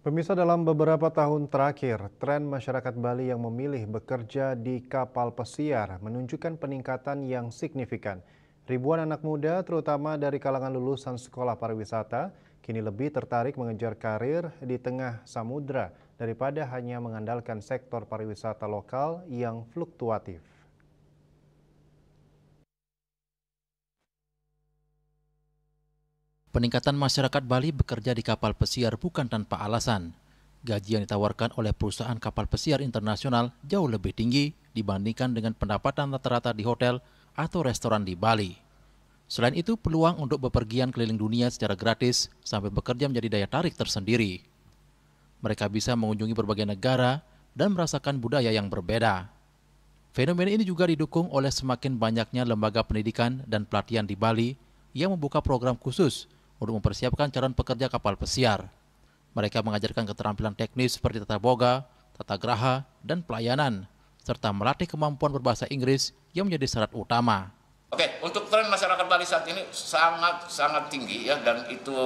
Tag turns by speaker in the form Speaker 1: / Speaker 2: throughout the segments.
Speaker 1: Pemirsa, dalam beberapa tahun terakhir, tren masyarakat Bali yang memilih bekerja di kapal pesiar menunjukkan peningkatan yang signifikan. Ribuan anak muda, terutama dari kalangan lulusan sekolah pariwisata, kini lebih tertarik mengejar karir di tengah samudra daripada hanya mengandalkan sektor pariwisata lokal yang fluktuatif.
Speaker 2: Peningkatan masyarakat Bali bekerja di kapal pesiar bukan tanpa alasan. Gaji yang ditawarkan oleh perusahaan kapal pesiar internasional jauh lebih tinggi dibandingkan dengan pendapatan rata-rata di hotel atau restoran di Bali. Selain itu, peluang untuk bepergian keliling dunia secara gratis sampai bekerja menjadi daya tarik tersendiri. Mereka bisa mengunjungi berbagai negara dan merasakan budaya yang berbeda. Fenomena ini juga didukung oleh semakin banyaknya lembaga pendidikan dan pelatihan di Bali yang membuka program khusus untuk mempersiapkan calon pekerja kapal pesiar. Mereka mengajarkan keterampilan teknis seperti tata boga, tata graha, dan pelayanan, serta melatih kemampuan berbahasa Inggris yang menjadi syarat utama.
Speaker 3: Oke, untuk tren masyarakat Bali saat ini sangat tinggi ya, dan itu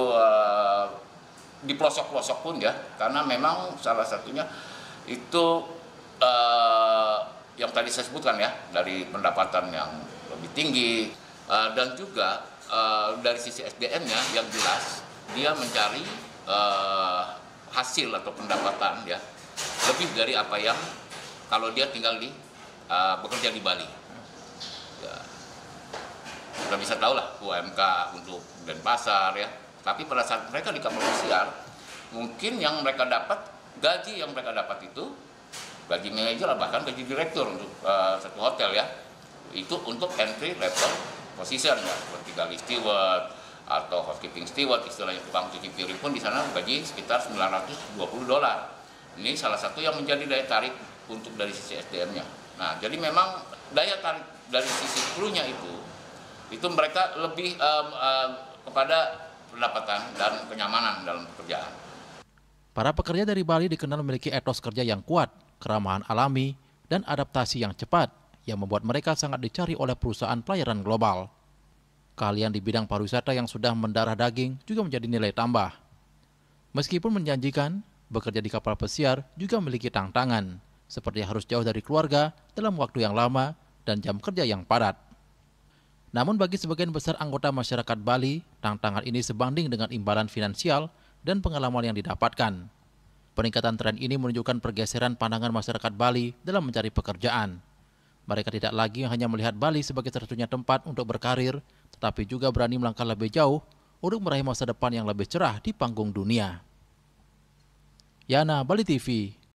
Speaker 3: di pelosok-pelosok pun ya, karena memang salah satunya itu yang tadi saya sebutkan ya, dari pendapatan yang lebih tinggi dan juga dari sisi SDM-nya yang jelas dia mencari hasil atau pendapatan ya lebih dari apa yang kalau dia tinggal di bekerja di Bali. Ya, kita bisa tahu lah UMK untuk Denpasar ya. Tapi pada saat mereka di kapal pesiar, mungkin yang mereka dapat, gaji yang mereka dapat itu gaji manajer bahkan gaji direktur untuk satu hotel ya, itu untuk entry level position ya, seperti galley steward atau housekeeping steward, istilahnya tukang cuci piring pun di sana gaji sekitar $920. Ini salah satu yang menjadi daya tarik untuk dari sisi SDM-nya. Nah, jadi memang daya tarik dari sisi krunya itu mereka lebih kepada pendapatan dan kenyamanan dalam pekerjaan.
Speaker 2: Para pekerja dari Bali dikenal memiliki etos kerja yang kuat, keramahan alami, dan adaptasi yang cepat yang membuat mereka sangat dicari oleh perusahaan pelayaran global. Keahlian di bidang pariwisata yang sudah mendarah daging juga menjadi nilai tambah. Meskipun menjanjikan, bekerja di kapal pesiar juga memiliki tantangan, seperti harus jauh dari keluarga dalam waktu yang lama dan jam kerja yang padat. Namun bagi sebagian besar anggota masyarakat Bali, tantangan ini sebanding dengan imbalan finansial dan pengalaman yang didapatkan. Peningkatan tren ini menunjukkan pergeseran pandangan masyarakat Bali dalam mencari pekerjaan. Mereka tidak lagi hanya melihat Bali sebagai satu-satunya tempat untuk berkarir, tetapi juga berani melangkah lebih jauh untuk meraih masa depan yang lebih cerah di panggung dunia. Yana, Bali TV.